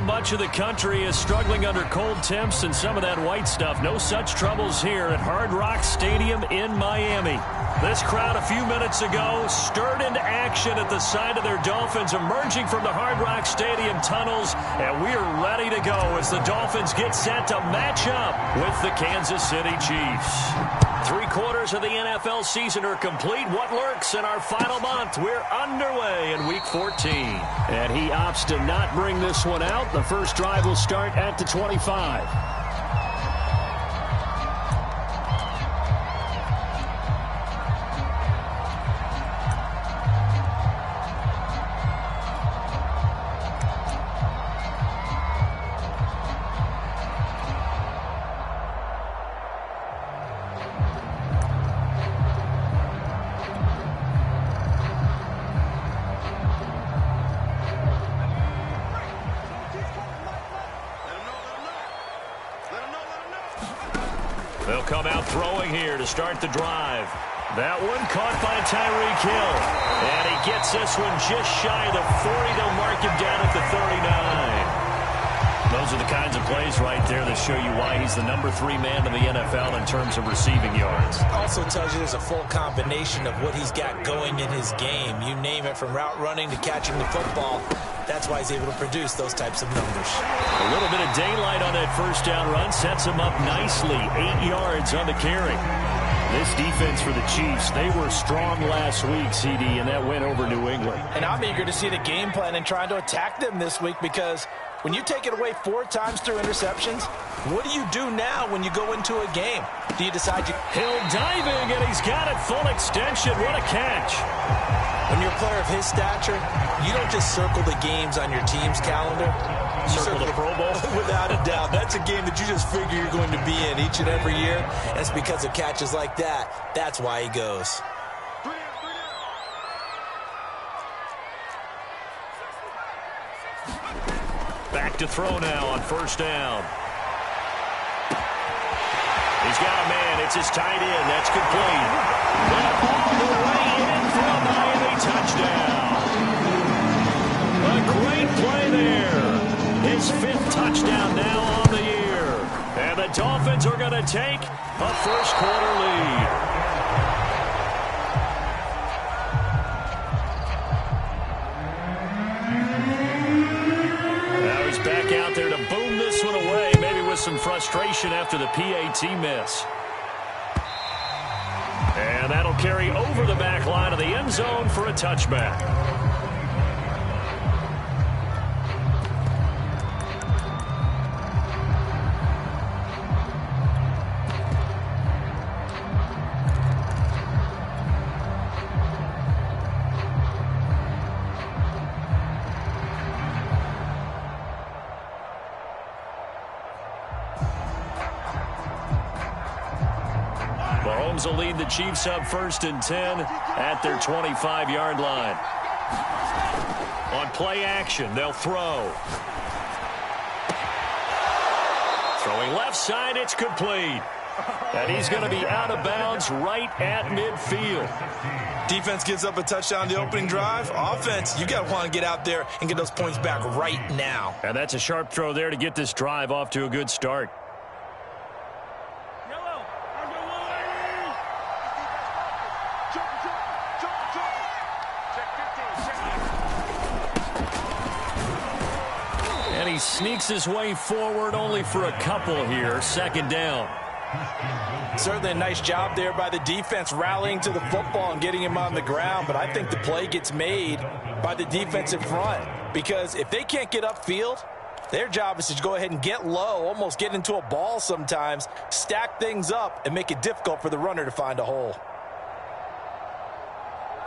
Well, much of the country is struggling under cold temps and some of that white stuff. No such troubles here at Hard Rock Stadium in Miami. This crowd a few minutes ago stirred into action at the side of their Dolphins emerging from the Hard Rock Stadium tunnels, and we are ready to go as the Dolphins get set to match up with the Kansas City Chiefs. 3/4 of the NFL season are complete. What lurks in our final month? We're underway in Week 14. And he opts to not bring this one out. The first drive will start at the 25. They'll come out throwing here to start the drive. That one caught by Tyreek Hill. And he gets this one just shy of the 40. They'll mark him down at the 39. Those are the kinds of plays right there that show you why he's the number 3 man in the NFL in terms of receiving yards. Also tells you there's a full combination of what he's got going in his game. You name it, from route running to catching the football. That's why he's able to produce those types of numbers. A little bit of daylight on that first down run sets him up nicely. 8 yards on the carry. This defense for the Chiefs, they were strong last week, CD, and that went over New England. And I'm eager to see the game plan and trying to attack them this week, because when you take it away 4 times through interceptions, what do you do now when you go into a game? Do you decide you... Hill diving, and he's got it full extension. What a catch. When you're a player of his stature, you don't just circle the games on your team's calendar. You circle the Pro Bowl? Without a doubt. That's a game that you just figure you're going to be in each and every year. And it's because of catches like that. That's why he goes. Back to throw now on first down. He's got a man. It's his tight end. That's complete. And all the way in for a Miami touchdown. A great play there. His 5th touchdown now on the year. And the Dolphins are going to take a first-quarter lead. Now he's back out there to boom this one away, maybe with some frustration after the PAT miss. And that'll carry over the back line of the end zone for a touchback. Mahomes will lead the Chiefs up 1st and 10 at their 25-yard line. On play action, they'll throw. Throwing left side, it's complete. And he's going to be out of bounds right at midfield. Defense gives up a touchdown the opening drive. Offense, you got to want to get out there and get those points back right now. And that's a sharp throw there to get this drive off to a good start. And he sneaks his way forward only for a couple here. 2nd down. Certainly a nice job there by the defense rallying to the football and getting him on the ground. But I think the play gets made by the defensive front, because if they can't get upfield, their job is to go ahead and get low, almost get into a ball sometimes, stack things up, and make it difficult for the runner to find a hole.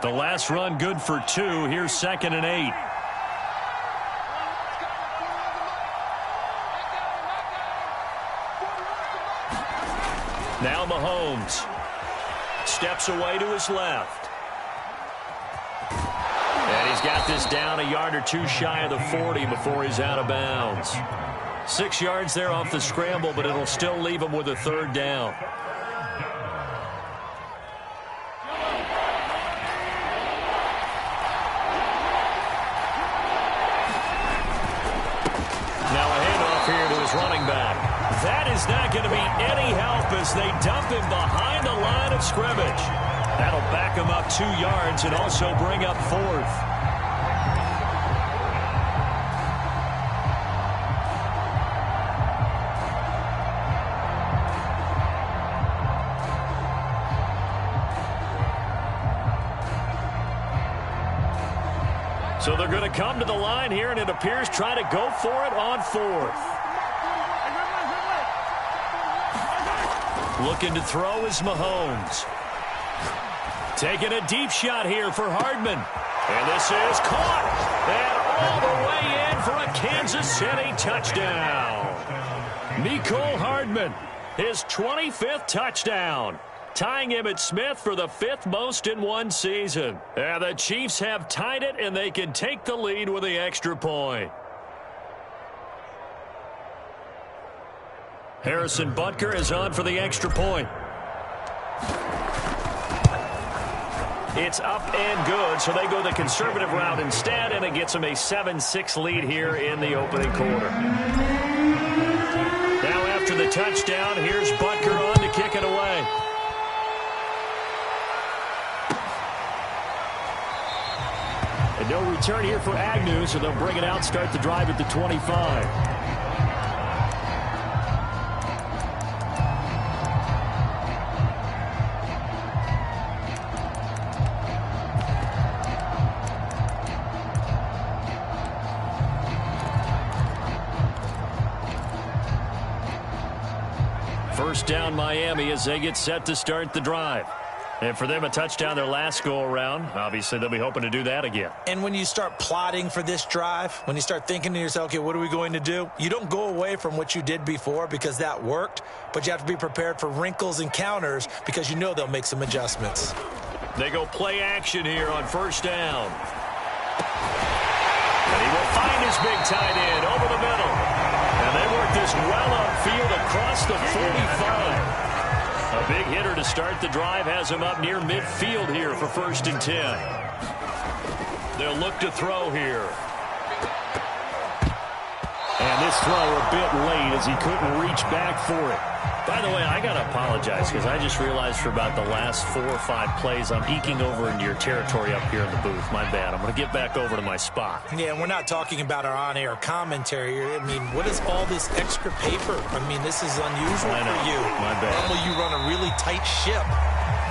The last run good for 2. Here's 2nd and 8. Now Mahomes steps away to his left. And he's got this down a yard or 2 shy of the 40 before he's out of bounds. 6 yards there off the scramble, but it'll still leave him with a 3rd down. running back. That is not going to be any help as they dump him behind the line of scrimmage. That'll back him up 2 yards and also bring up 4th. So they're going to come to the line here, and it appears try to go for it on 4th. Looking to throw is Mahomes. Taking a deep shot here for Hardman. And this is caught. And all the way in for a Kansas City touchdown. Mecole Hardman, his 25th touchdown, tying Emmitt Smith for the 5th most in one season. And the Chiefs have tied it, and they can take the lead with the extra point. Harrison Butker is on for the extra point. It's up and good, so they go the conservative route instead, and it gets them a 7-6 lead here in the opening quarter. Now after the touchdown, here's Butker on to kick it away. And no return here for Agnew, so they'll bring it out, start the drive at the 25. First down Miami as they get set to start the drive. And for them, a touchdown their last go-around. Obviously, they'll be hoping to do that again. And when you start plotting for this drive, when you start thinking to yourself, okay, what are we going to do? You don't go away from what you did before because that worked, but you have to be prepared for wrinkles and counters because you know they'll make some adjustments. They go play action here on first down. And he will find his big tight end over the middle. And they work this well upfield across the 45. A big hitter to start the drive has him up near midfield here for 1st and 10. They'll look to throw here. And this throw a bit late as he couldn't reach back for it. By the way, I got to apologize because I just realized for about the last 4 or 5 plays I'm eking over into your territory up here in the booth. My bad. I'm going to get back over to my spot. Yeah, and we're not talking about our on-air commentary. I mean, what is all this extra paper? I mean, this is unusual for you. My bad. Normally you run a really tight ship.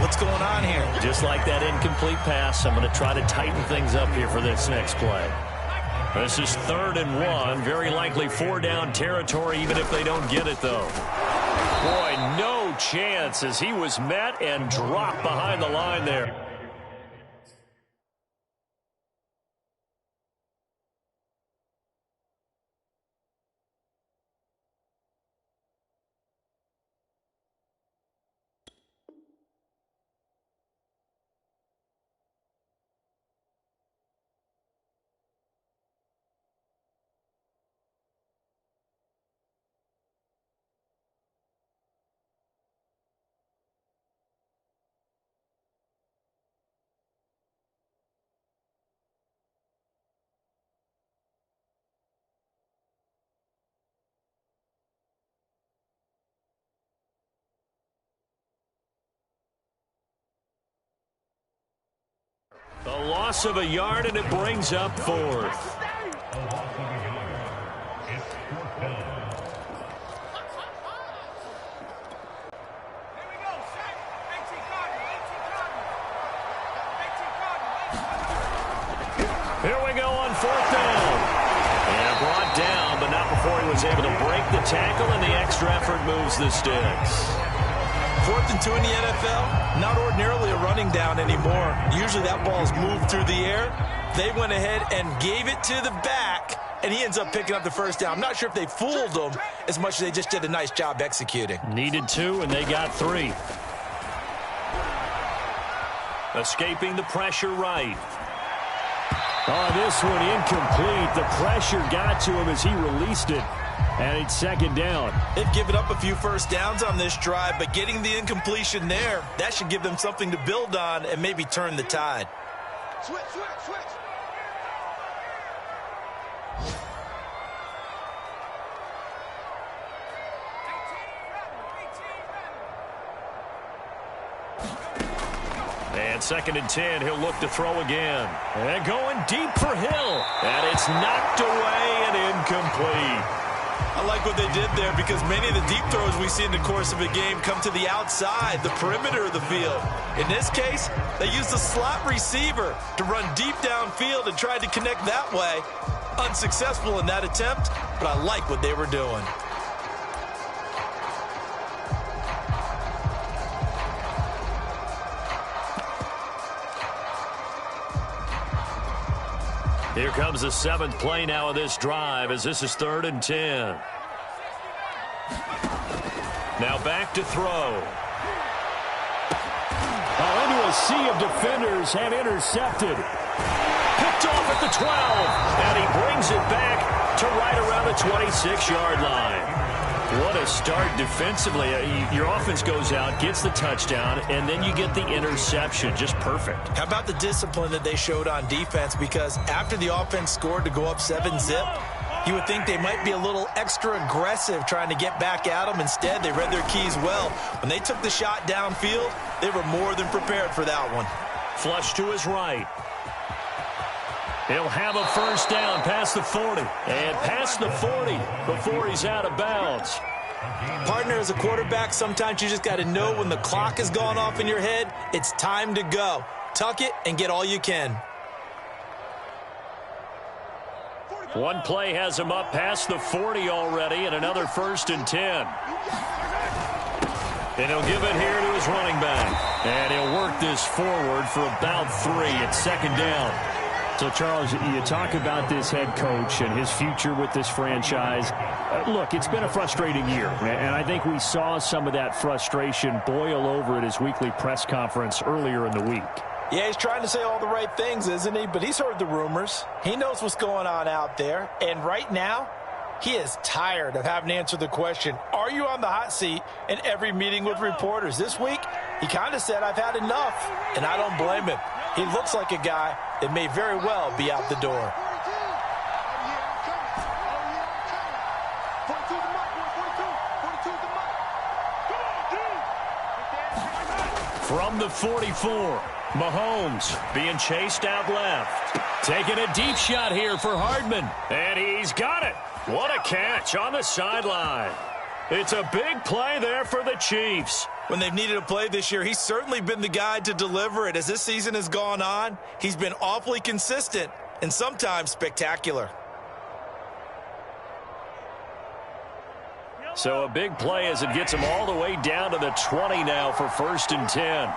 What's going on here? Just like that incomplete pass, I'm going to try to tighten things up here for this next play. This is 3rd and 1. Very likely 4-down territory, even if they don't get it, though. Boy, no chance as he was met and dropped behind the line there. A loss of a yard, and it brings up 4th. Here we go on 4th down. And brought down, but not before he was able to break the tackle, and the extra effort moves the sticks. 4th and 2 in the NFL, not ordinarily a running down anymore. Usually that ball is moved through the air. They went ahead and gave it to the back, and he ends up picking up the first down. I'm not sure if they fooled him as much as they just did a nice job executing. Needed 2, and they got 3. Escaping the pressure right. Oh, this one incomplete. The pressure got to him as he released it. And it's 2nd down. They've given up a few first downs on this drive, but getting the incompletion there, that should give them something to build on and maybe turn the tide. Switch. And 2nd and 10, he'll look to throw again. And going deep for Hill. And it's knocked away and incomplete. I like what they did there because many of the deep throws we see in the course of a game come to the outside, the perimeter of the field. In this case, they used a slot receiver to run deep downfield and tried to connect that way. Unsuccessful in that attempt, but I like what they were doing. Here comes the 7th play now of this drive as this is 3rd and 10. Now back to throw. Into a sea of defenders and intercepted. Picked off at the 12. And he brings it back to right around the 26-yard line. What a start defensively. Your offense goes out, gets the touchdown, and then you get the interception. Just perfect. How about the discipline that they showed on defense? Because after the offense scored to go up 7-zip, you would think they might be a little extra aggressive trying to get back at them. Instead, they read their keys well. When they took the shot downfield, they were more than prepared for that one. Flush to his right. He'll have a first down past the 40. And past the 40 before he's out of bounds. Partner, as a quarterback, sometimes you just got to know when the clock has gone off in your head, it's time to go. Tuck it and get all you can. One play has him up past the 40 already, and another 1st and 10. And he'll give it here to his running back. And he'll work this forward for about 3 at 2nd down. So, Charles, you talk about this head coach and his future with this franchise. Look, it's been a frustrating year, and I think we saw some of that frustration boil over at his weekly press conference earlier in the week. Yeah, he's trying to say all the right things, isn't he? But he's heard the rumors. He knows what's going on out there. And right now, he is tired of having to answer the question, are you on the hot seat in every meeting with reporters? This week, he kind of said, I've had enough, and I don't blame him. He looks like a guy that may very well be out the door. From the 44, Mahomes being chased out left. Taking a deep shot here for Hardman. And he's got it. What a catch on the sideline. It's a big play there for the Chiefs. When they've needed a play this year, he's certainly been the guy to deliver it. As this season has gone on, he's been awfully consistent and sometimes spectacular. So a big play as it gets him all the way down to the 20 now for 1st and 10.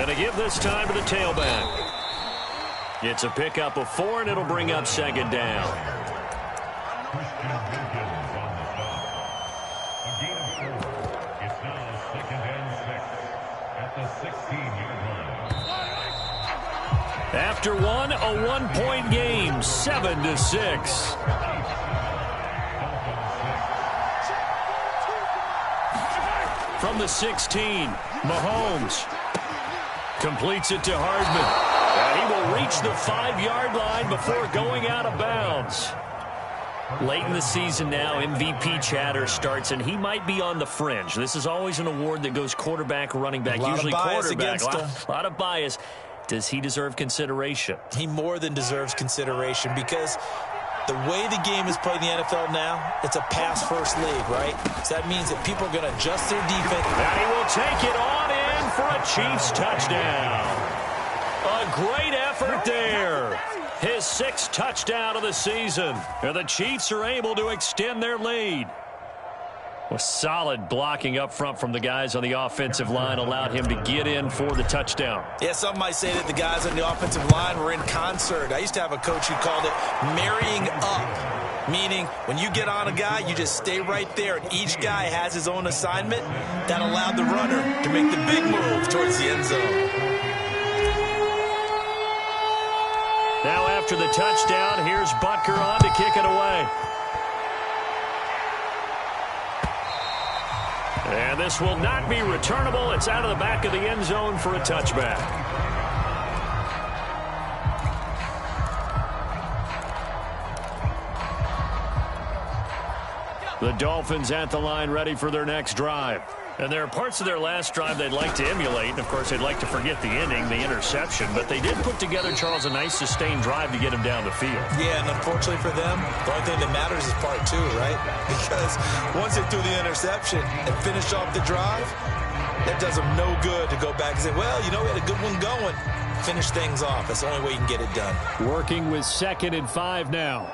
And a give this time to the tailback. It's a pickup of 4, and it'll bring up 2nd down. After one, a 1-point game, 7-6. From the 16, Mahomes completes it to Hardman. And he will reach the 5-yard line before going out of bounds. Late in the season now, MVP chatter starts, and he might be on the fringe. This is always an award that goes quarterback, running back, usually quarterback. A lot of bias. Does he deserve consideration? He more than deserves consideration because the way the game is played in the NFL now, it's a pass-first league, right? So that means that people are going to adjust their defense. And he will take it on in for a Chiefs touchdown. A great effort there. His 6th touchdown of the season. And the Chiefs are able to extend their lead. Well, solid blocking up front from the guys on the offensive line allowed him to get in for the touchdown. Yeah, some might say that the guys on the offensive line were in concert. I used to have a coach who called it marrying up, meaning when you get on a guy, you just stay right there, and each guy has his own assignment. That allowed the runner to make the big move towards the end zone. Now after the touchdown, here's Butker on to kick it away. And this will not be returnable. It's out of the back of the end zone for a touchback. The Dolphins at the line ready for their next drive. And there are parts of their last drive they'd like to emulate. And, of course, they'd like to forget the inning, the interception. But they did put together, Charles, a nice sustained drive to get him down the field. Yeah, and unfortunately for them, the only thing that matters is part two, right? Because once they threw the interception and finished off the drive, that does them no good to go back and say, well, you know, we had a good one going. Finish things off. That's the only way you can get it done. Working with 2nd and 5 now.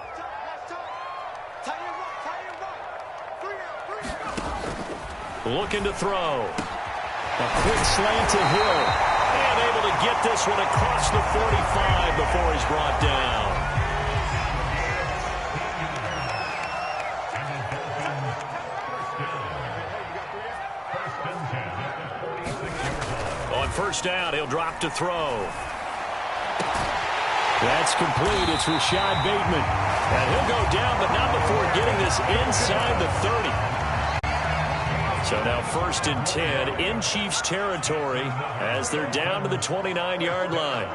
Looking to throw. A quick slant to Hill. And able to get this one across the 45 before he's brought down. On first down, he'll drop to throw. That's complete. It's Rashad Bateman. And he'll go down, but not before getting this inside the 30. So now 1st and 10 in Chiefs territory as they're down to the 29-yard line.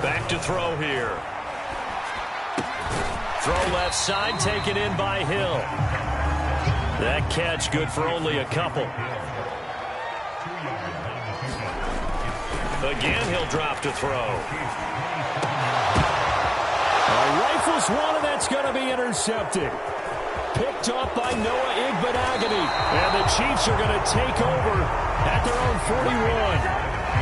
Back to throw here. Throw left side, taken in by Hill. That catch good for only a couple. Again, he'll drop to throw. Rifles one, and that's going to be intercepted. Picked off by Noah Igbenogany. And the Chiefs are going to take over at their own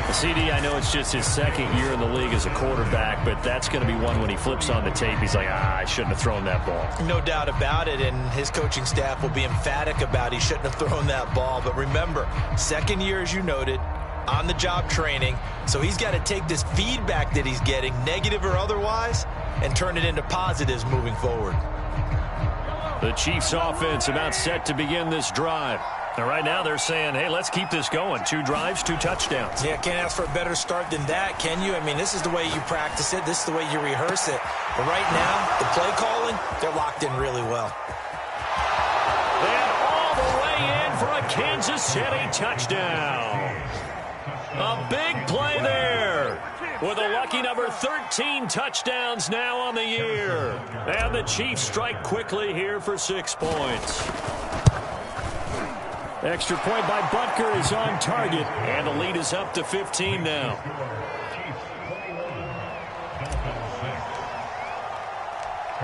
41. CD, I know it's just his 2nd year in the league as a quarterback, but that's going to be one when he flips on the tape. He's like, I shouldn't have thrown that ball. No doubt about it, and his coaching staff will be emphatic about he shouldn't have thrown that ball. But remember, 2nd year, as you noted, on-the-job training. So he's got to take this feedback that he's getting, negative or otherwise, and turn it into positives moving forward. The Chiefs offense about set to begin this drive. And right now they're saying, hey, let's keep this going. 2 drives, 2 touchdowns. Yeah, can't ask for a better start than that, can you? I mean, this is the way you practice it. This is the way you rehearse it. But right now, the play calling, they're locked in really well. And all the way in for a Kansas City touchdown. A big play there. With a lucky number 13 touchdowns now on the year. And the Chiefs strike quickly here for 6 points. Extra point by Butker is on target. And the lead is up to 15 now.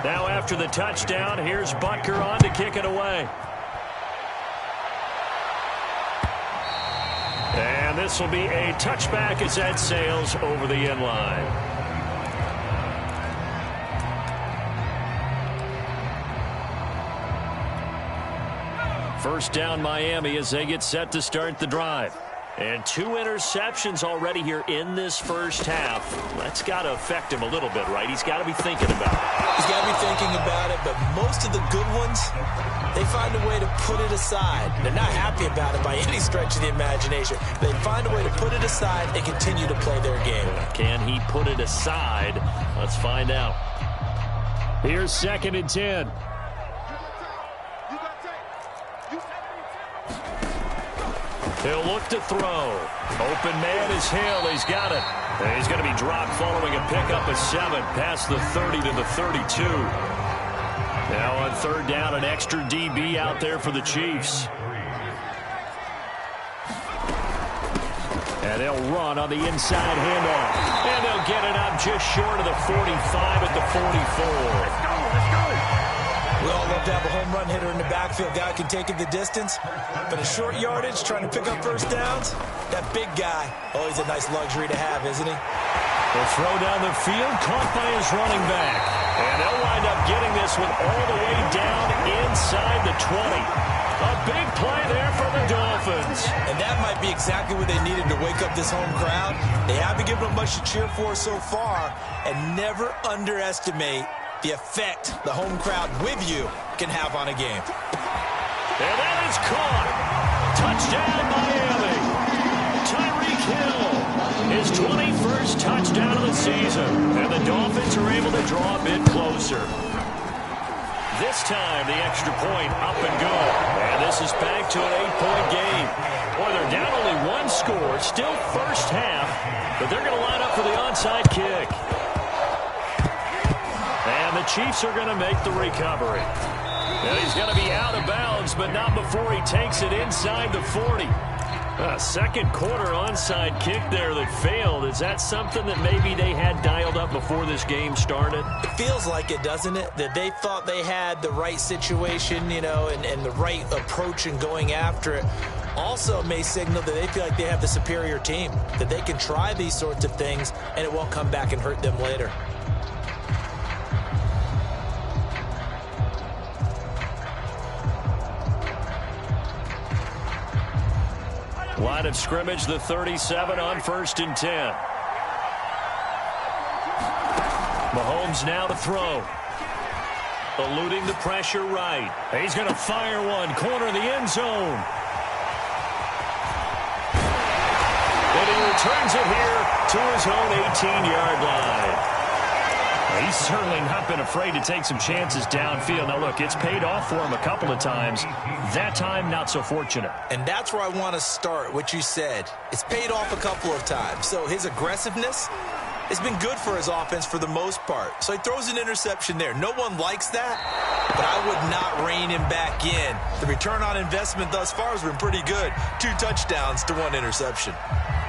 Now after the touchdown, here's Butker on to kick it away. And this will be a touchback as that sails over the end line. First down Miami as they get set to start the drive. And 2 interceptions already here in this first half. That's got to affect him a little bit, right? He's got to be thinking about it. He's got to be thinking about it, but most of the good ones, they find a way to put it aside. They're not happy about it by any stretch of the imagination. They find a way to put it aside and continue to play their game. Can he put it aside? Let's find out. Here's 2nd and 10. He'll look to throw. Open man is Hill. He's got it. And he's going to be dropped following a pickup of 7 past the 30 to the 32. Now on 3rd down, an extra DB out there for the Chiefs. And they'll run on the inside handoff. And they'll get it up just short of the 45 at the 44. We all love to have a home run hitter in the backfield. Guy can take it the distance. But in short yardage, trying to pick up first downs, that big guy, always a nice luxury to have, isn't he? The throw down the field, caught by his running back. And they'll wind up getting this one all the way down inside the 20. A big play there for the Dolphins. And that might be exactly what they needed to wake up this home crowd. They haven't given them much to cheer for so far. And never underestimate the effect the home crowd with you can have on a game. And that is caught. Touchdown, Miami. Tyreek Hill, his 21st touchdown of the season. And the Dolphins are able to draw a bit closer. This time, the extra point up and go. And this is back to an 8-point game. Boy, they're down only 1 score. Still first half. But they're going to line up for the onside kick. And the Chiefs are going to make the recovery. And he's going to be out of bounds, but not before he takes it inside the 40. Second quarter onside kick there that failed. Is that something that maybe they had dialed up before this game started? It feels like it, doesn't it? That they thought they had the right situation, you know, and the right approach in going after it. Also may signal that they feel like they have the superior team, that they can try these sorts of things and it won't come back and hurt them later. Line of scrimmage, the 37 on 1st and 10. Mahomes now to throw. Eluding the pressure right. He's going to fire one. Corner of the end zone. And he returns it here to his own 18-yard line. He's certainly not been afraid to take some chances downfield. Now, look, it's paid off for him a couple of times. That time, not so fortunate. And that's where I want to start, what you said. It's paid off a couple of times. So his aggressiveness has been good for his offense for the most part. So he throws an interception there. No one likes that, but I would not rein him back in. The return on investment thus far has been pretty good. 2 touchdowns to 1 interception.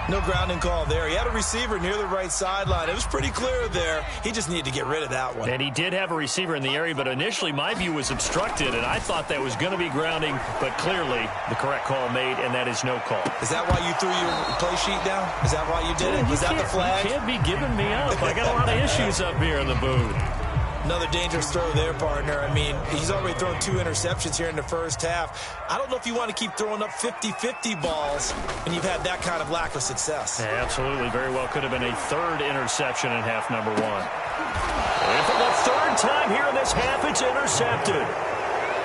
No grounding call there. He had a receiver near the right sideline. It was pretty clear there. He just needed to get rid of that one. And he did have a receiver in the area, but initially my view was obstructed, and I thought that was going to be grounding, but clearly the correct call made, and that is no call. Is that why you threw your play sheet down? Is that why you did it? Was that the flag? You can't be giving me up. I got a lot of issues up here in the booth. Another dangerous throw there, partner. I mean, he's already thrown 2 interceptions here in the first half. I don't know if you want to keep throwing up 50-50 balls when you've had that kind of lack of success. Yeah, absolutely. Very well could have been a 3rd interception in half number 1. And for the 3rd time here in this half, it's intercepted.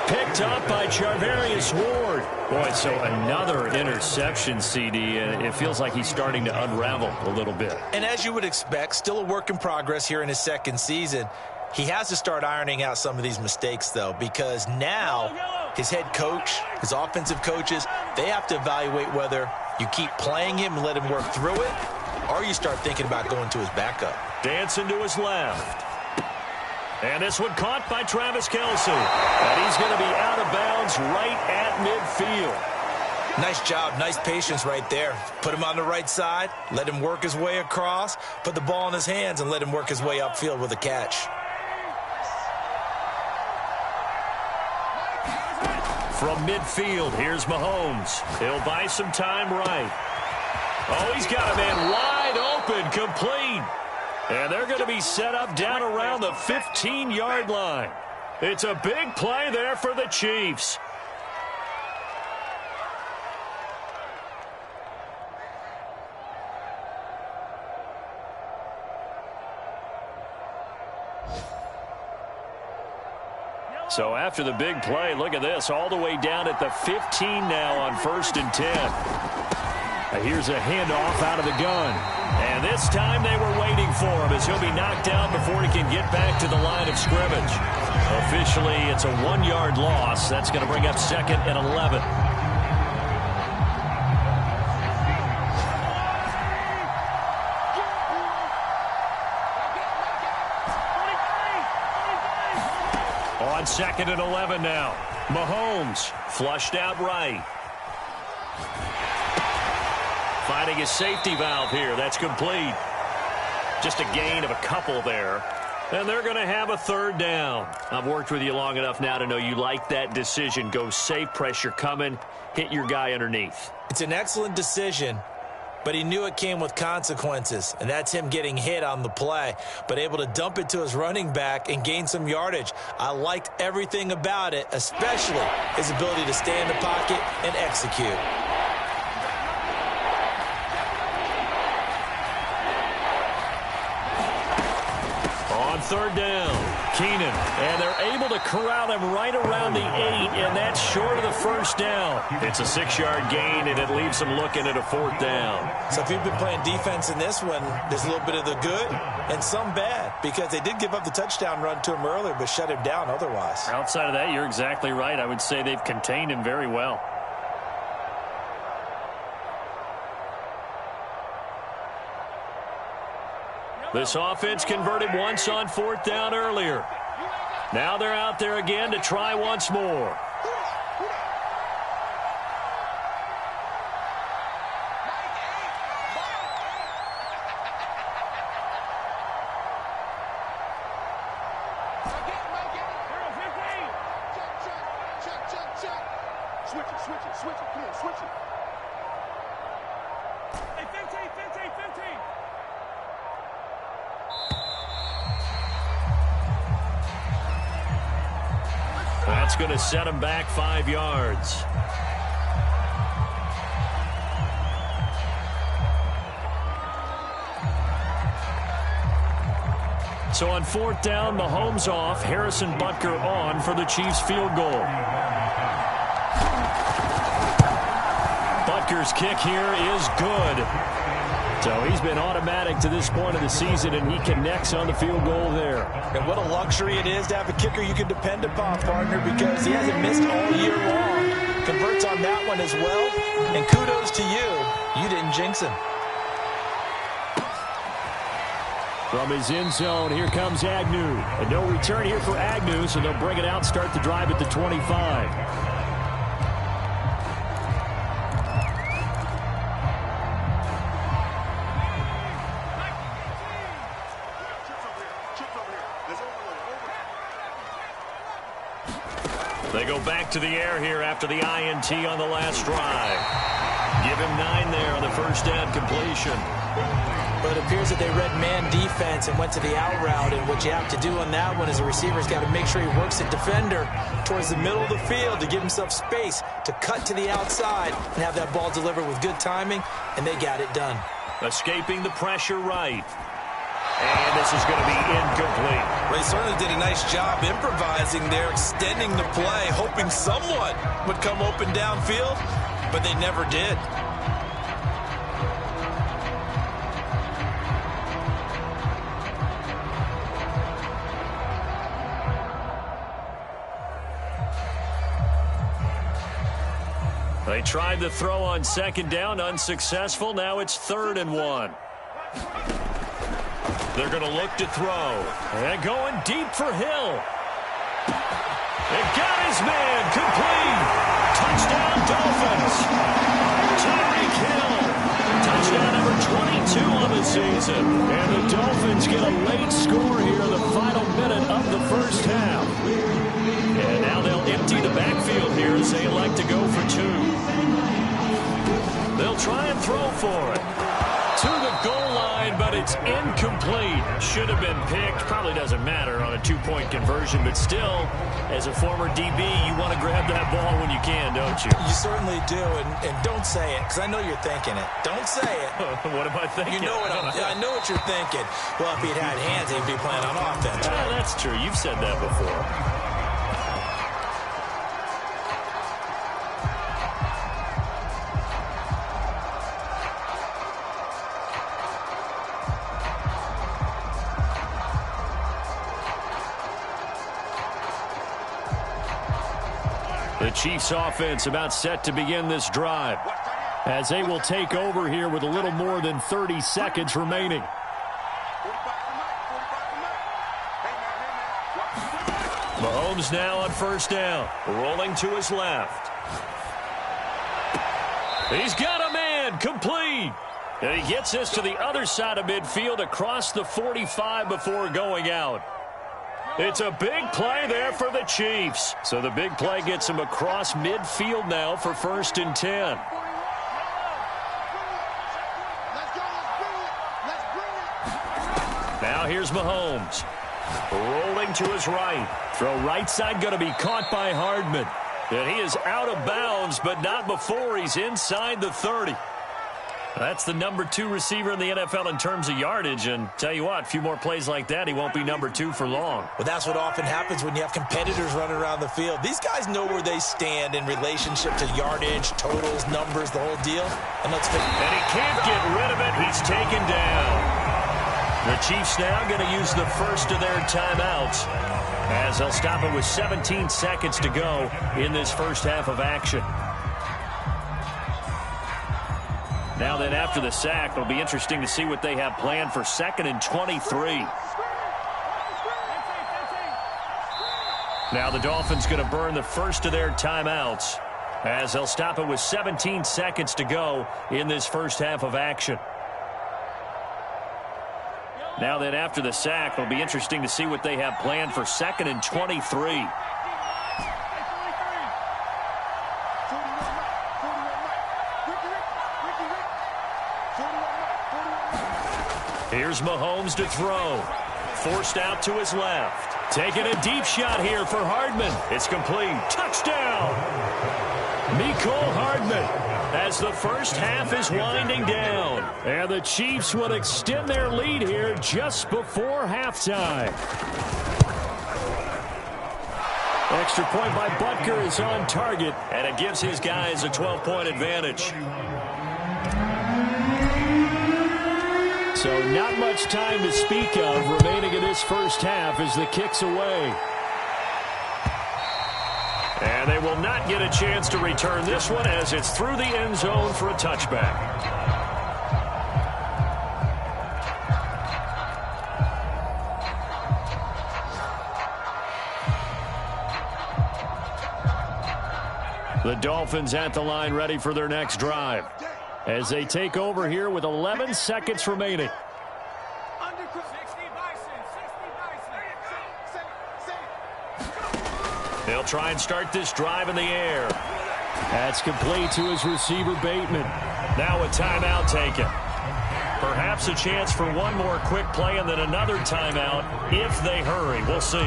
Picked up by Charvarius Ward. Boy, so another interception, CD, and it feels like he's starting to unravel a little bit. And as you would expect, still a work in progress here in his 2nd season. He has to start ironing out some of these mistakes, though, because now his head coach, his offensive coaches, they have to evaluate whether you keep playing him and let him work through it, or you start thinking about going to his backup. Dancing to his left. And this one caught by Travis Kelce. And he's going to be out of bounds right at midfield. Nice job, nice patience right there. Put him on the right side, let him work his way across, put the ball in his hands, and let him work his way upfield with a catch. From midfield, here's Mahomes. He'll buy some time right. Oh, he's got a man wide open, complete. And they're going to be set up down around the 15-yard line. It's a big play there for the Chiefs. So after the big play, look at this, all the way down at the 15 now on 1st and 10. Here's a handoff out of the gun. And this time they were waiting for him as he'll be knocked down before he can get back to the line of scrimmage. Officially, it's a 1-yard loss. That's going to bring up 2nd and 11. On 2nd and 11 now. Mahomes flushed out right. Finding his safety valve here. That's complete. Just a gain of a couple there. And they're going to have a 3rd down. I've worked with you long enough now to know you like that decision. Go safe, pressure coming, hit your guy underneath. It's an excellent decision, but he knew it came with consequences, and that's him getting hit on the play, but able to dump it to his running back and gain some yardage. I liked everything about it, especially his ability to stay in the pocket and execute. On 3rd down, Keenan, and they're able to corral him right around the 8, and that's short of the 1st down. It's a 6-yard gain, and it leaves them looking at a 4th down. So if you've been playing defense in this one, there's a little bit of the good and some bad, because they did give up the touchdown run to him earlier, but shut him down otherwise. Outside of that, you're exactly right. I would say they've contained him very well. This offense converted once on 4th down earlier. Now they're out there again to try once more. That's going to set him back 5 yards. So on 4th down, Mahomes off, Harrison Butker on for the Chiefs field goal. Butker's kick here is good. So he's been automatic to this point of the season, and he connects on the field goal there. And what a luxury it is to have a kicker you can depend upon, partner, because he hasn't missed all year long. Converts on that one as well. And kudos to you. You didn't jinx him. From his end zone, here comes Agnew. And no return here for Agnew, so they'll bring it out, start the drive at the 25. They go back to the air here after the INT on the last drive. Give him 9 there on the first down completion. But it appears that they read man defense and went to the out route, and what you have to do on that one is a receiver's got to make sure he works the defender towards the middle of the field to give himself space to cut to the outside and have that ball delivered with good timing, and they got it done. Escaping the pressure right. And this is going to be incomplete. They certainly did a nice job improvising there, extending the play, hoping someone would come open downfield, but they never did. They tried the throw on 2nd down, unsuccessful. Now it's 3rd and 1. They're going to look to throw. And going deep for Hill. It got his man. Complete. Touchdown, Dolphins. Tyreek Hill. Touchdown number 22 on the season. And the Dolphins get a late score here in the final minute of the first half. And now they'll empty the backfield here as they like to go for 2. They'll try and throw for it. To the goal line, but it's incomplete. Should have been picked. Probably doesn't matter on a 2-point conversion, but still, as a former DB, you want to grab that ball when you can, don't you? You certainly do, and don't say it, because I know you're thinking it. Don't say it. What am I thinking? You know what I know what you're thinking. Well, if he'd had hands, he'd be playing on offense. Right? That's true. You've said that before. The Chiefs offense about set to begin this drive as they will take over here with a little more than 30 seconds remaining. Mahomes now on 1st down, rolling to his left. He's got a man, complete. And he gets this to the other side of midfield across the 45 before going out. It's a big play there for the Chiefs. So the big play gets him across midfield now for 1st and 10. Now here's Mahomes. Rolling to his right. Throw right side going to be caught by Hardman. And he is out of bounds, but not before he's inside the 30. That's the number 2 receiver in the NFL in terms of yardage. And tell you what, a few more plays like that, he won't be number 2 for long. Well, that's what often happens when you have competitors running around the field. These guys know where they stand in relationship to yardage, totals, numbers, the whole deal. And he can't get rid of it. He's taken down. The Chiefs now going to use the first of their timeouts as they'll stop it with 17 seconds to go in this first half of action. Now then, after the sack, it'll be interesting to see what they have planned for 2nd and 23. Now the Dolphins going to burn the first of their timeouts as they'll stop it with 17 seconds to go in this first half of action. Now then, after the sack, it'll be interesting to see what they have planned for 2nd and 23. Here's Mahomes to throw. Forced out to his left. Taking a deep shot here for Hardman. It's complete. Touchdown! Mecole Hardman, as the first half is winding down. And the Chiefs will extend their lead here just before halftime. Extra point by Butker is on target, and it gives his guys a 12-point advantage. So not much time to speak of remaining in this first half as the kick's away. And they will not get a chance to return this one as it's through the end zone for a touchback. The Dolphins at the line ready for their next drive as they take over here with 11 seconds remaining. They'll try and start this drive in the air. That's complete to his receiver, Bateman. Now a timeout taken. Perhaps a chance for one more quick play and then another timeout if they hurry. We'll see.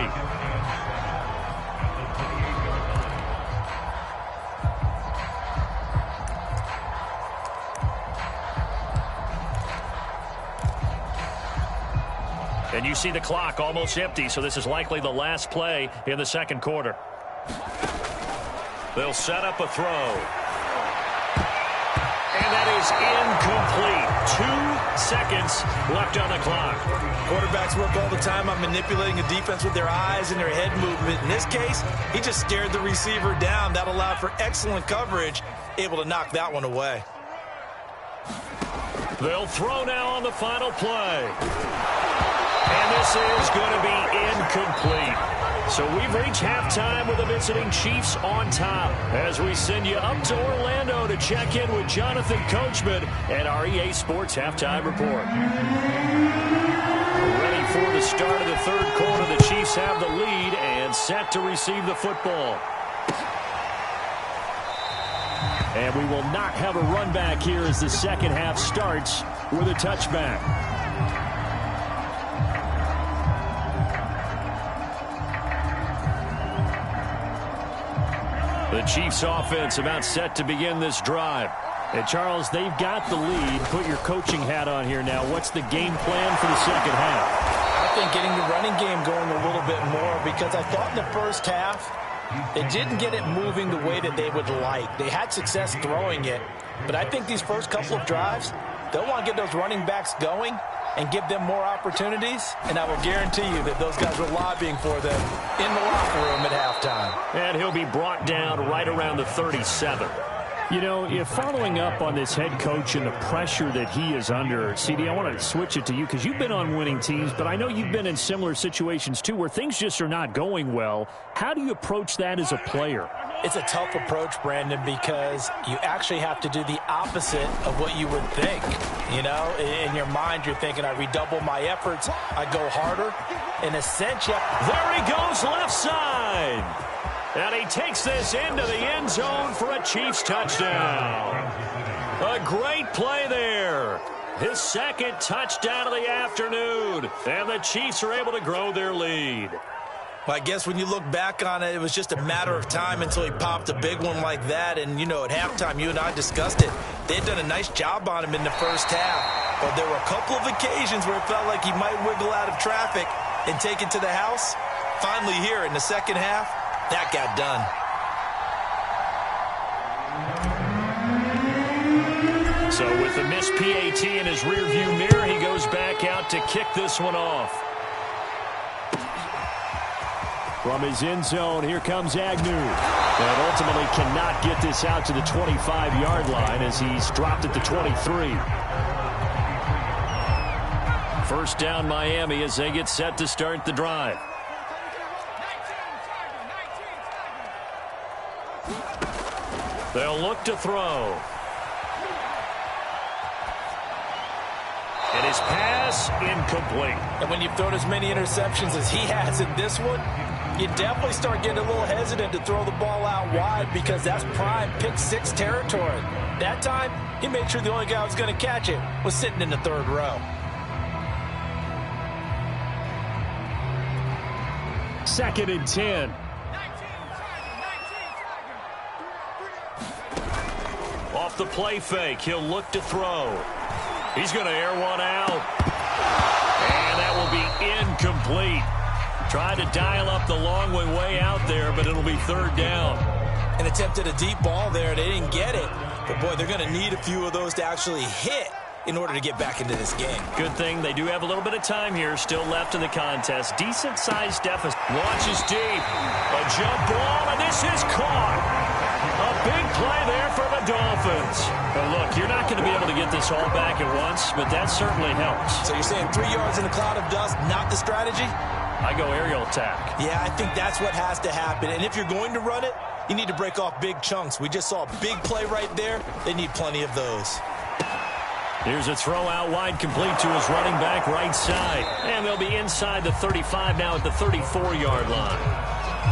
And you see the clock almost empty, so this is likely the last play in the second quarter. They'll set up a throw. And that is incomplete. 2 seconds left on the clock. Quarterbacks work all the time on manipulating the defense with their eyes and their head movement. In this case, he just stared the receiver down. That allowed for excellent coverage, able to knock that one away. They'll throw now on the final play. And this is going to be incomplete. So we've reached halftime with the visiting Chiefs on top as we send you up to Orlando to check in with Jonathan Coachman at our EA Sports Halftime Report. Ready for the start of the third quarter. The Chiefs have the lead and set to receive the football. And we will not have a run back here as the second half starts with a touchback. The Chiefs offense about set to begin this drive. And Charles, they've got the lead. Put your coaching hat on here now. What's the game plan for the second half? I think getting the running game going a little bit more, because I thought in the first half they didn't get it moving the way that they would like. They had success throwing it, but I think these first couple of drives, they'll want to get those running backs going and give them more opportunities, and I will guarantee you that those guys were lobbying for them in the locker room at halftime. And he'll be brought down right around the 37. You know, if following up on this head coach and the pressure that he is under, CD, I want to switch it to you because you've been on winning teams, but I know you've been in similar situations too where things just are not going well. How do you approach that as a player? It's a tough approach, Brandon, because you actually have to do the opposite of what you would think. You know, in your mind, you're thinking, I redouble my efforts, I go harder. In a sense, there he goes left side. And he takes this into the end zone for a Chiefs touchdown. A great play there. His second touchdown of the afternoon. And the Chiefs are able to grow their lead. Well, I guess when you look back on it, it was just a matter of time until he popped a big one like that. And, you know, at halftime, you and I discussed it. They had done a nice job on him in the first half. But there were a couple of occasions where it felt like he might wiggle out of traffic and take it to the house. Finally here in the second half, that got done. So with the missed PAT in his rearview mirror, he goes back out to kick this one off. From his end zone, here comes Agnew. And ultimately cannot get this out to the 25-yard line as he's dropped at the 23. First down Miami as they get set to start the drive. They'll look to throw. And his pass incomplete. And when you've thrown as many interceptions as he has in this one, you definitely start getting a little hesitant to throw the ball out wide because that's prime pick-6 territory. That time, he made sure the only guy who was going to catch it was sitting in the third row. Second and 10. Off the play fake, he'll look to throw. He's going to air one out. And that will be incomplete. Tried to dial up the long way out there, but it'll be third down. And attempted a deep ball there. They didn't get it. But, boy, they're going to need a few of those to actually hit in order to get back into this game. Good thing they do have a little bit of time here still left in the contest. Decent-sized deficit. Launches deep. A jump ball, and this is caught. A big play there for the Dolphins. But look, you're not going to be able to get this all back at once, but that certainly helps. So you're saying 3 yards in a cloud of dust, not the strategy? I go aerial attack. Yeah, I think that's what has to happen. And if you're going to run it, you need to break off big chunks. We just saw a big play right there. They need plenty of those. Here's a throw out wide, complete to his running back right side. And they'll be inside the 35 now at the 34-yard line.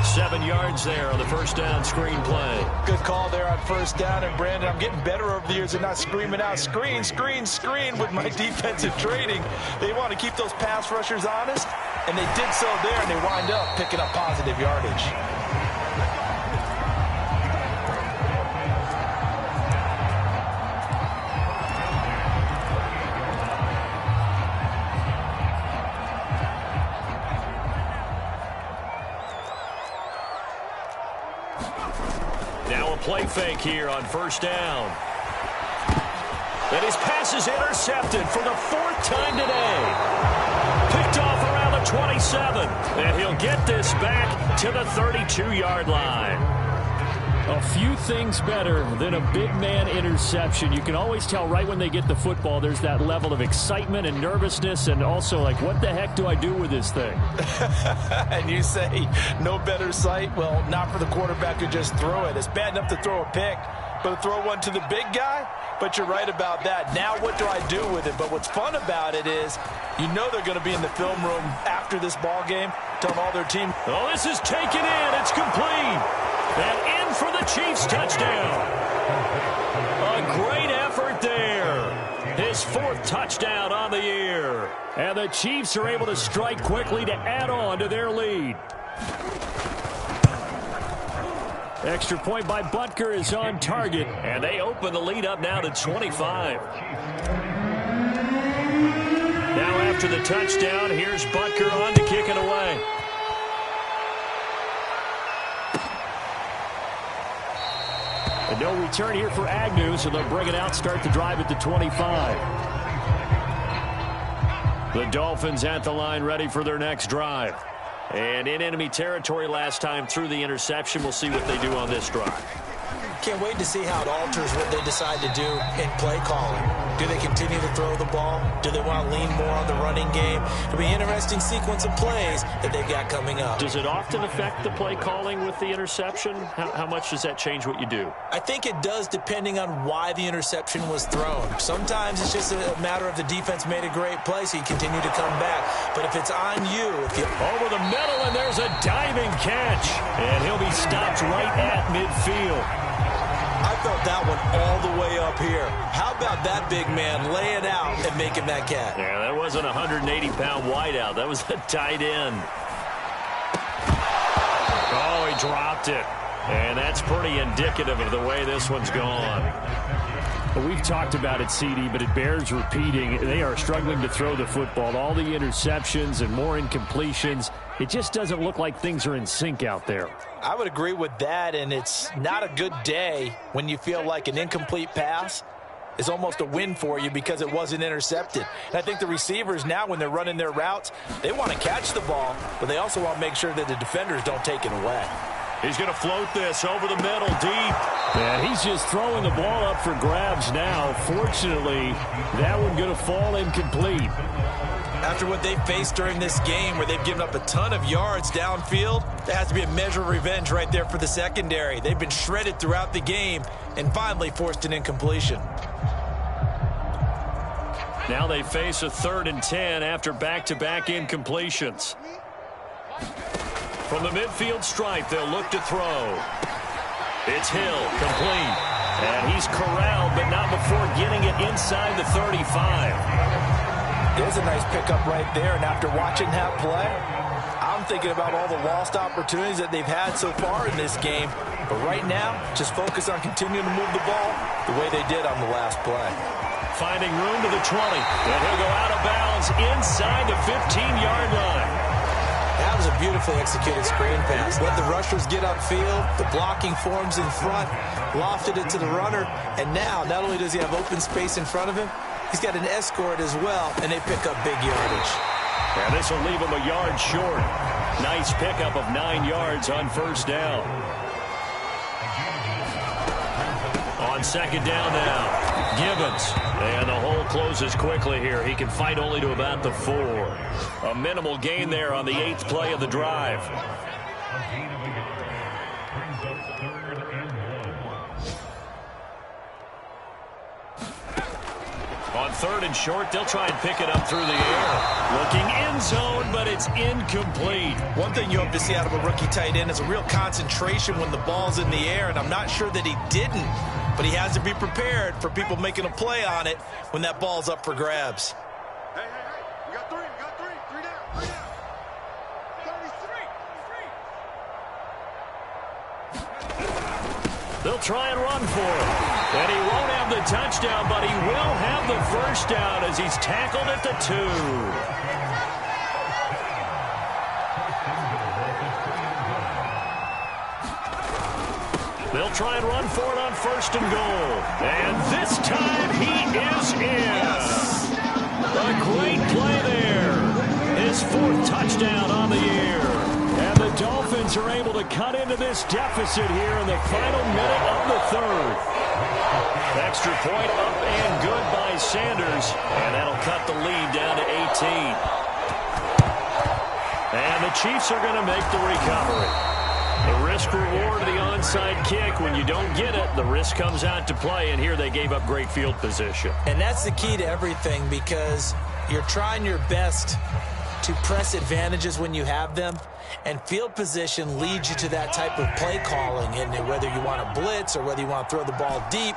7 yards there on the first down screen play. Good call there on first down. And, Brandon, I'm getting better over the years and not screaming out, screen, screen, screen with my defensive training. They want to keep those pass rushers honest, and they did so there, and they wind up picking up positive yardage. Play fake here on first down. And his pass is intercepted for the 4th time today. Picked off around the 27. And he'll get this back to the 32-yard line. A few things better than a big man interception. You can always tell right when they get the football, there's that level of excitement and nervousness, and also like, what the heck do I do with this thing? And you say, no better sight? Well, not for the quarterback to just throw it. It's bad enough to throw a pick, but to throw one to the big guy? But you're right about that. Now what do I do with it? But what's fun about it is, you know they're going to be in the film room after this ball game, telling all their team. Oh, this is taken in. It's complete. And in for the Chiefs touchdown. A great effort there. His 4th touchdown on the year. And the Chiefs are able to strike quickly to add on to their lead. Extra point by Butker is on target. And they open the lead up now to 25. Now after the touchdown, here's Butker on to kick it away. And no return here for Agnew, so they'll bring it out, start the drive at the 25. The Dolphins at the line, ready for their next drive. And in enemy territory last time through the interception. We'll see what they do on this drive. Can't wait to see how it alters what they decide to do in play calling. Do they continue to throw the ball? Do they want to lean more on the running game? It'll be an interesting sequence of plays that they've got coming up. Does it often affect the play calling with the interception? How much does that change what you do? I think it does, depending on why the interception was thrown. Sometimes it's just a matter of the defense made a great play, so you continue to come back. But if it's on you, over the middle, and there's a diving catch. And he'll be stopped right at midfield. I felt that one all the way up here. How about that big man laying out and making that catch? Yeah, that wasn't a 180-pound wideout. That was a tight end. Oh, he dropped it. And that's pretty indicative of the way this one's gone. Well, we've talked about it, CD, but it bears repeating. They are struggling to throw the football. All the interceptions and more incompletions. It just doesn't look like things are in sync out there. I would agree with that, and it's not a good day when you feel like an incomplete pass is almost a win for you because it wasn't intercepted. And I think the receivers now, when they're running their routes, they want to catch the ball, but they also want to make sure that the defenders don't take it away. He's going to float this over the middle deep. Yeah, he's just throwing the ball up for grabs now. Fortunately, that one going to fall incomplete. After what they've faced during this game where they've given up a ton of yards downfield, there has to be a measure of revenge right there for the secondary. They've been shredded throughout the game and finally forced an incompletion. Now they face a 3rd and 10 after back-to-back incompletions. From the midfield stripe, they'll look to throw. It's Hill, complete. And he's corralled, but not before getting it inside the 35. There's a nice pickup right there, and after watching that play, I'm thinking about all the lost opportunities that they've had so far in this game. But right now, just focus on continuing to move the ball the way they did on the last play. Finding room to the 20, and he'll go out of bounds inside the 15-yard line. That was a beautifully executed screen pass. Let the rushers get upfield, the blocking forms in front, lofted it to the runner, and now not only does he have open space in front of him, he's got an escort as well, and they pick up big yardage. And this will leave him a yard short. Nice pickup of 9 yards on first down. On second down now, Gibbons. And the hole closes quickly here. He can fight only to about the 4. A minimal gain there on the 8th play of the drive. On 3rd and short, they'll try and pick it up through the air. Looking end zone, but it's incomplete. One thing you hope to see out of a rookie tight end is a real concentration when the ball's in the air, and I'm not sure that he didn't, but he has to be prepared for people making a play on it when that ball's up for grabs. Hey, we got 3 down. 33. They'll try and run for it. And he won't have the touchdown, but he will have the first down as he's tackled at the 2. They'll try and run for it on 1st and goal. And this time he is in. A great play there. His 4th touchdown on the year. And the Dolphins are able to cut into this deficit here in the final minute of the 3rd. Extra point up and good by Sanders. And that'll cut the lead down to 18. And the Chiefs are going to make the recovery. The risk-reward of the onside kick. When you don't get it, the risk comes out to play, and here they gave up great field position. And that's the key to everything, because you're trying your best to press advantages when you have them, and field position leads you to that type of play calling, and whether you want to blitz or whether you want to throw the ball deep,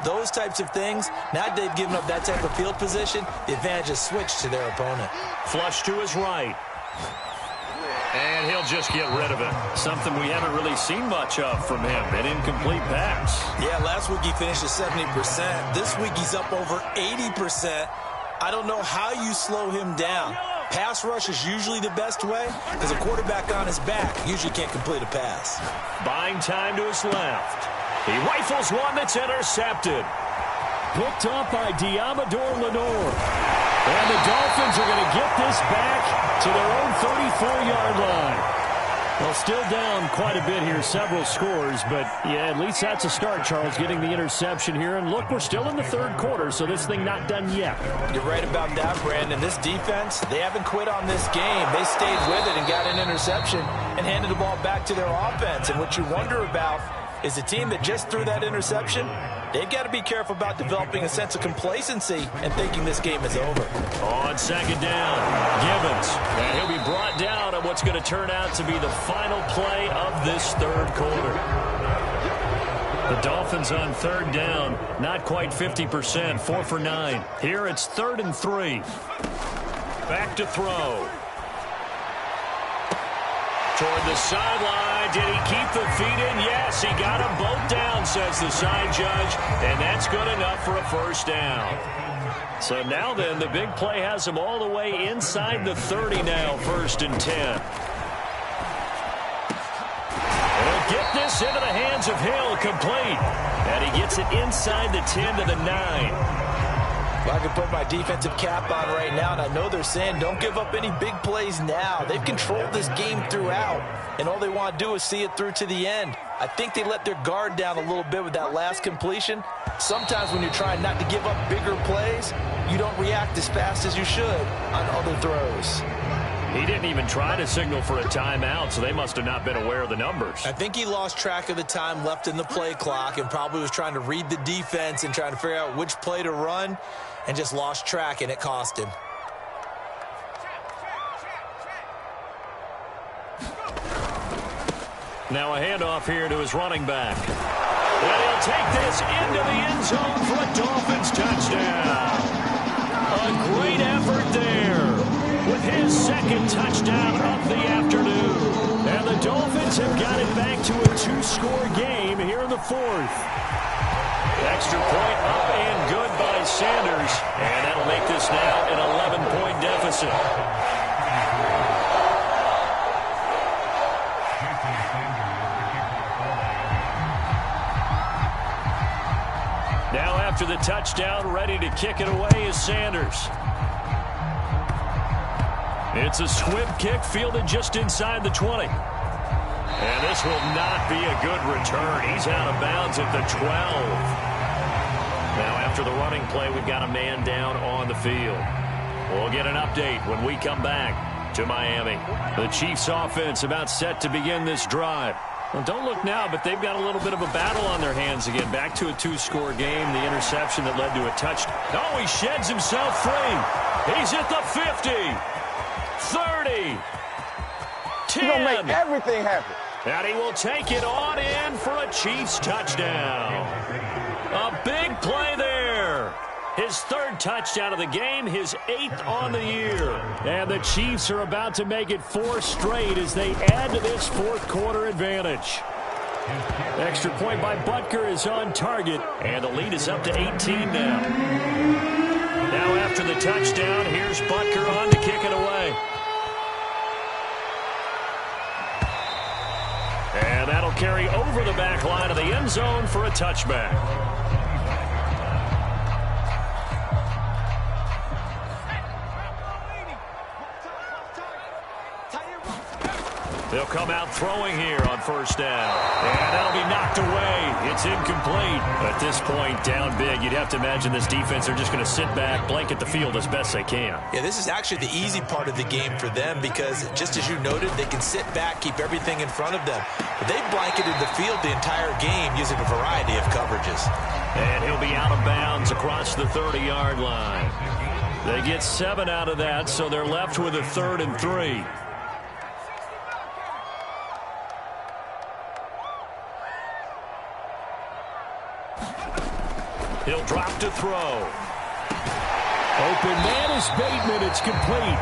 those types of things. Now they've given up that type of field position, the advantage is switched to their opponent. Flush to his right. And he'll just get rid of it. Something we haven't really seen much of from him. An incomplete pass. Yeah, last week he finished at 70%. This week he's up over 80%. I don't know how you slow him down. Pass rush is usually the best way, because a quarterback on his back usually can't complete a pass. Buying time to his left. He rifles one that's intercepted. Picked off by Diamador Lenore. And the Dolphins are going to get this back to their own 34-yard line. Well, still down quite a bit here, several scores, but yeah, at least that's a start, Charles, getting the interception here. And look, we're still in the 3rd quarter, so this thing not done yet. You're right about that, Brandon. This defense, they haven't quit on this game. They stayed with it and got an interception and handed the ball back to their offense. And what you wonder about is the team that just threw that interception, they've got to be careful about developing a sense of complacency and thinking this game is over. On second down, Gibbons. And he'll be brought down on what's going to turn out to be the final play of this 3rd quarter. The Dolphins on 3rd down, not quite 50%, 4 for 9. Here it's 3rd and 3. Back to throw. Toward the sideline. Did he keep the feet in? Yes, he got them both down, says the side judge. And that's good enough for a first down. So now then, the big play has him all the way inside the 30 now, 1st and 10. He'll get this into the hands of Hill, complete. And he gets it inside the 10 to the 9. Well, I can put my defensive cap on right now, and I know they're saying don't give up any big plays now. They've controlled this game throughout, and all they want to do is see it through to the end. I think they let their guard down a little bit with that last completion. Sometimes when you're trying not to give up bigger plays, you don't react as fast as you should on other throws. He didn't even try to signal for a timeout, so they must have not been aware of the numbers. I think he lost track of the time left in the play clock and probably was trying to read the defense and trying to figure out which play to run and just lost track, and it cost him. Now a handoff here to his running back. And he'll take this into the end zone for a Dolphins touchdown. A great effort there with his second touchdown of the afternoon. And the Dolphins have got it back to a 2-score game here in the fourth. Extra point up and good by Sanders. And that'll make this now an 11-point deficit. Now after the touchdown, ready to kick it away is Sanders. It's a squib kick fielded just inside the 20. And this will not be a good return. He's out of bounds at the 12. Now after the running play, we've got a man down on the field. We'll get an update when we come back to Miami. The Chiefs offense about set to begin this drive. Well, don't look now, but they've got a little bit of a battle on their hands again. Back to a 2-score game. The interception that led to a touchdown. Oh, he sheds himself free. He's at the 50, 30, 10. He's going to make everything happen. And he will take it on in for a Chiefs touchdown. A big play there. His third touchdown of the game, his 8th on the year. And the Chiefs are about to make it 4 straight as they add to this fourth quarter advantage. Extra point by Butker is on target, and the lead is up to 18 now. Now after the touchdown, here's Butker on to kick it away. And that'll carry over the back line of the end zone for a touchback. They'll come out throwing here on first down. And that'll be knocked away. It's incomplete. At this point, down big, you'd have to imagine this defense are just going to sit back, blanket the field as best they can. Yeah, this is actually the easy part of the game for them because, just as you noted, they can sit back, keep everything in front of them. But they've blanketed the field the entire game using a variety of coverages. And he'll be out of bounds across the 30-yard line. They get 7 out of that, so they're left with a 3rd and 3. He'll drop to throw. Open man is Bateman. It's complete.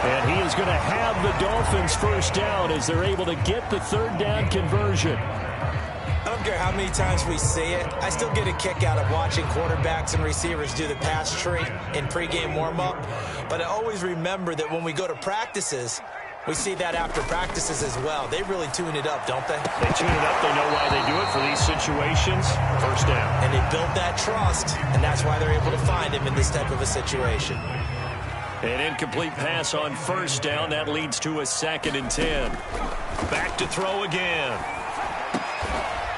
And he is going to have the Dolphins first down as they're able to get the 3rd down conversion. I don't care how many times we say it, I still get a kick out of watching quarterbacks and receivers do the pass tree in pregame warm-up. But I always remember that when we go to practices, we see that after practices as well. They really tune it up, don't they? They tune it up. They know why they do it for these situations. First down. And they build that trust, and that's why they're able to find him in this type of a situation. An incomplete pass on first down. That leads to a 2nd and 10. Back to throw again.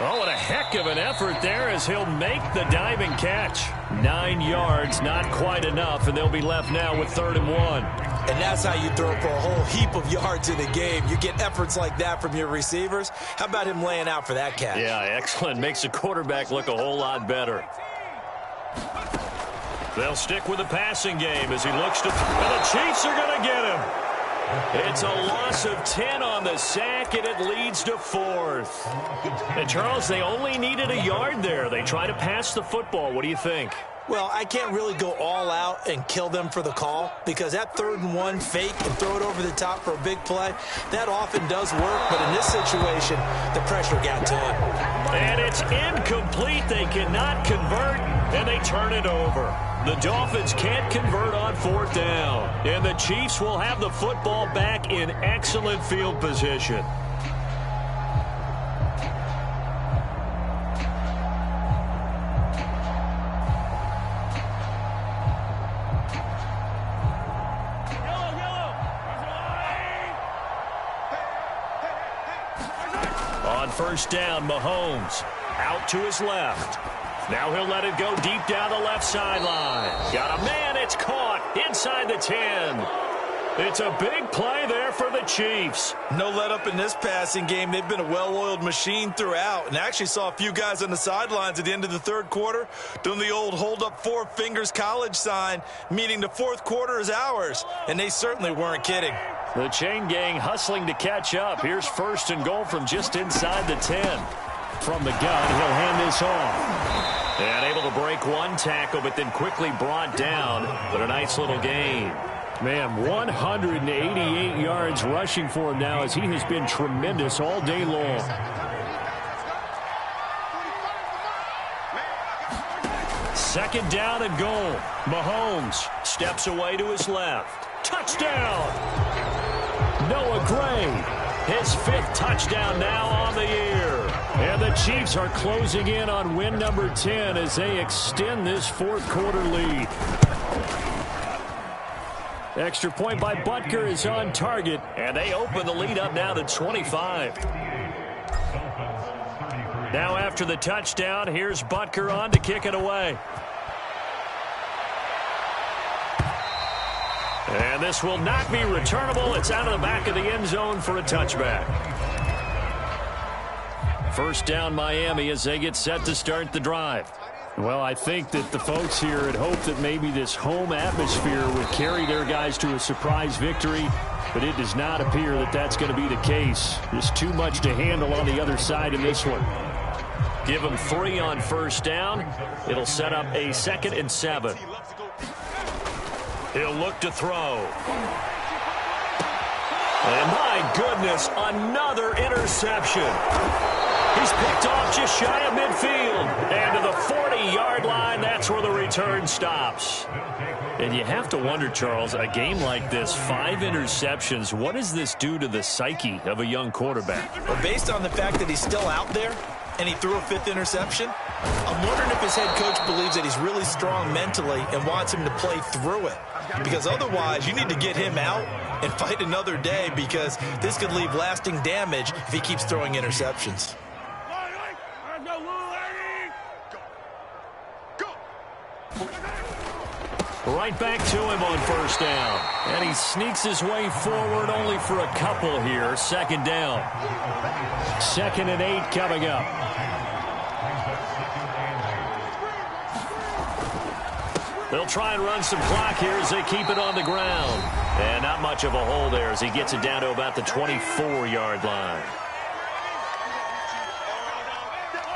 Oh, and a heck of an effort there as he'll make the diving catch. 9 yards, not quite enough, and they'll be left now with 3rd and 1. And that's how you throw for a whole heap of yards in a game. You get efforts like that from your receivers. How about him laying out for that catch? Yeah, excellent. Makes the quarterback look a whole lot better. They'll stick with the passing game as he looks to... And the Chiefs are going to get him. It's a loss of 10 on the sack, and it leads to 4th. And, Charles, they only needed a yard there. They try to pass the football. What do you think? Well, I can't really go all out and kill them for the call because that 3rd and 1 fake and throw it over the top for a big play, that often does work. But in this situation, the pressure got to him. And it's incomplete. They cannot convert, and they turn it over. The Dolphins can't convert on 4th down. And the Chiefs will have the football back in excellent field position. On first down, Mahomes out to his left. Now he'll let it go deep down the left sideline. Got a man, it's caught inside the 10. It's a big play there for the Chiefs. No let up in this passing game. They've been a well-oiled machine throughout. And I actually saw a few guys on the sidelines at the end of the third quarter doing the old hold up 4 fingers college sign, meaning the fourth quarter is ours. And they certainly weren't kidding. The chain gang hustling to catch up. Here's first and goal from just inside the 10. From the gun, he'll hand this off. And able to break one tackle, but then quickly brought down. But a nice little gain. Man, 188 yards rushing for him now as he has been tremendous all day long. Second down and goal. Mahomes steps away to his left. Touchdown! Noah Gray, his 5th touchdown now on the year. And the Chiefs are closing in on win number 10 as they extend this fourth quarter lead. Extra point by Butker is on target, and they open the lead up now to 25. Now after the touchdown, here's Butker on to kick it away. And this will not be returnable. It's out of the back of the end zone for a touchback. First down Miami as they get set to start the drive. Well, I think that the folks here had hoped that maybe this home atmosphere would carry their guys to a surprise victory, but it does not appear that that's going to be the case. There's too much to handle on the other side in this one. Give them 3 on first down. It'll set up a 2nd and 7. He'll look to throw. And my goodness, another interception. He's picked off just shy of midfield. And to the 40-yard line, that's where the return stops. And you have to wonder, Charles, a game like this, 5 interceptions, what does this do to the psyche of a young quarterback? Well, based on the fact that he's still out there and he threw a 5th interception, I'm wondering if his head coach believes that he's really strong mentally and wants him to play through it. Because otherwise, you need to get him out and fight another day, because this could leave lasting damage if he keeps throwing interceptions. Right back to him on first down. And he sneaks his way forward only for a couple here. Second down. 2nd and 8 coming up. They'll try and run some clock here as they keep it on the ground. And not much of a hole there as he gets it down to about the 24-yard line.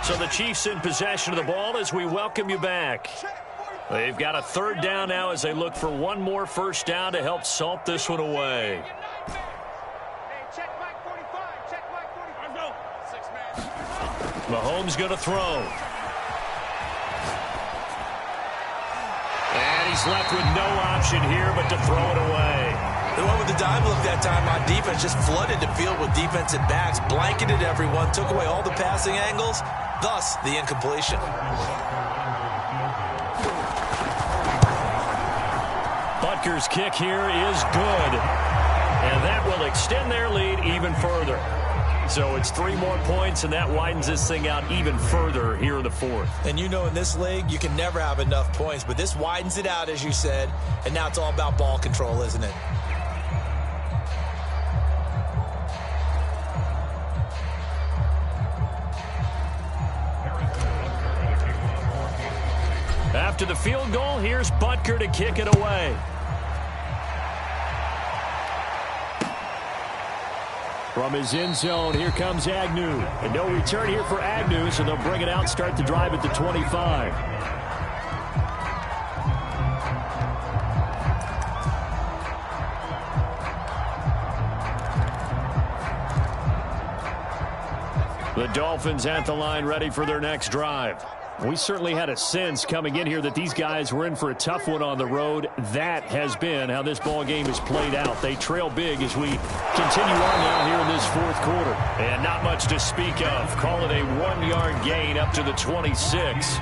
So the Chiefs in possession of the ball as we welcome you back. They've got a 3rd down now as they look for one more first down to help salt this one away. Mahomes going to throw. And he's left with no option here but to throw it away. They went with the dive look that time on defense, just flooded the field with defensive backs, blanketed everyone, took away all the passing angles, thus the incompletion. Butker's kick here is good, and that will extend their lead even further. So it's 3 more points, and that widens this thing out even further here in the 4th. And you know, in this league, you can never have enough points, but this widens it out, as you said, and now it's all about ball control, isn't it? After the field goal, here's Butker to kick it away. From his end zone, here comes Agnew. And no return here for Agnew, so they'll bring it out, start the drive at the 25. The Dolphins at the line, ready for their next drive. We certainly had a sense coming in here that these guys were in for a tough one on the road. That has been how this ball game is played out. They trail big as we continue on now here in this 4th quarter. And not much to speak of. Call it a 1-yard gain up to the 26.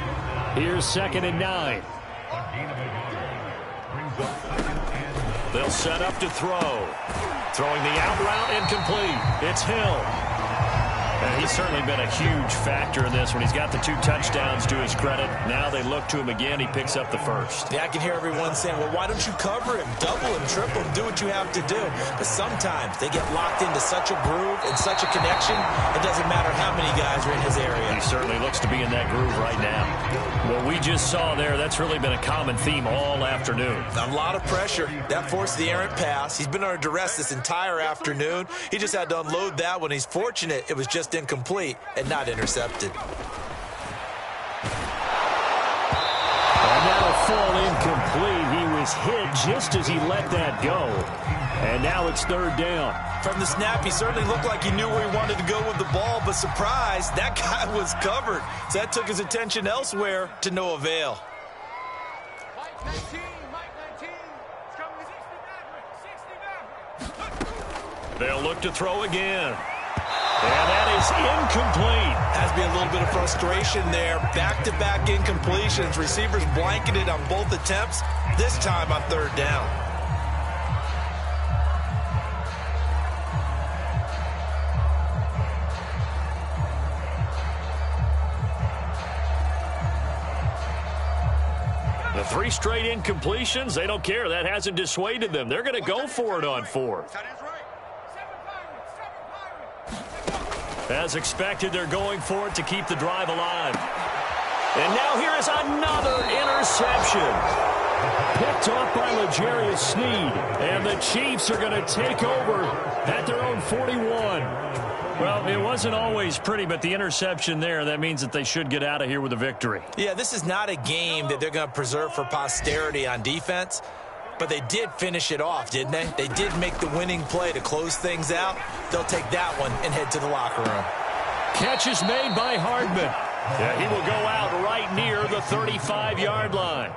Here's 2nd and 9. They'll set up to throw. Throwing the out route incomplete. It's Hill. He's certainly been a huge factor in this when he's got the 2 touchdowns to his credit. Now they look to him again. He picks up the first. Yeah, I can hear everyone saying, well, why don't you cover him, double him, triple him, do what you have to do. But sometimes they get locked into such a groove and such a connection, it doesn't matter how many guys are in his area. He certainly looks to be in that groove right now. What we just saw there, that's really been a common theme all afternoon. A lot of pressure. That forced the errant pass. He's been under duress this entire afternoon. He just had to unload that one. He's fortunate it was just incomplete and not intercepted. And that'll fall incomplete. He was hit just as he let that go. And now it's 3rd down. From the snap, he certainly looked like he knew where he wanted to go with the ball, but surprise, that guy was covered. So that took his attention elsewhere to no avail. Mike 19, Mike 19. It's coming 60 They'll look to throw again. And that is incomplete. Has to be a little bit of frustration there. Back-to-back incompletions. Receivers blanketed on both attempts, this time on 3rd down. The 3 straight incompletions, they don't care. That hasn't dissuaded them. They're going to go for it on 4th. As expected, they're going for it to keep the drive alive. And now here is another interception. Picked off by L'Jarius Sneed. And the Chiefs are going to take over at their own 41. Well, it wasn't always pretty, but the interception there, that means that they should get out of here with a victory. Yeah, this is not a game that they're going to preserve for posterity on defense. But they did finish it off, didn't they? They did make the winning play to close things out. They'll take that one and head to the locker room. Catch is made by Hardman. Yeah, he will go out right near the 35-yard line.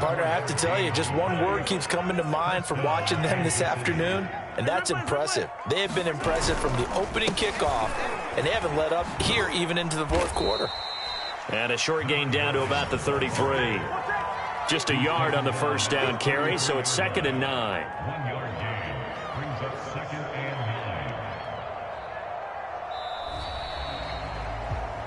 Partner, I have to tell you, just one word keeps coming to mind from watching them this afternoon, and that's impressive. They have been impressive from the opening kickoff, and they haven't let up here even into the 4th quarter. And a short gain down to about the 33. Just a yard on the 1st down carry, so it's 2nd and 9. 1 yard gain brings up 2nd and 9.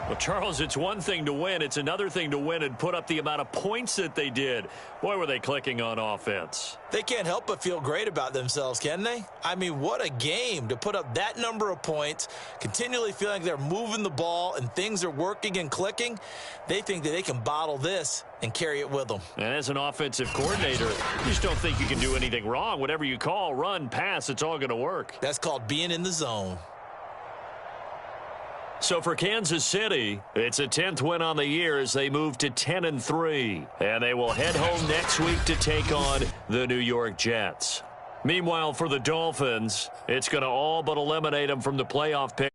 Well, Charles, it's one thing to win. It's another thing to win and put up the amount of points that they did. Boy, were they clicking on offense. They can't help but feel great about themselves, can they? I mean, what a game to put up that number of points, continually feeling like they're moving the ball and things are working and clicking. They think that they can bottle this and carry it with them. And as an offensive coordinator, you just don't think you can do anything wrong. Whatever you call, run, pass, it's all going to work. That's called being in the zone. So for Kansas City, it's a 10th win on the year as they move to 10-3. And they will head home next week to take on the New York Jets. Meanwhile, for the Dolphins, it's going to all but eliminate them from the playoff pick.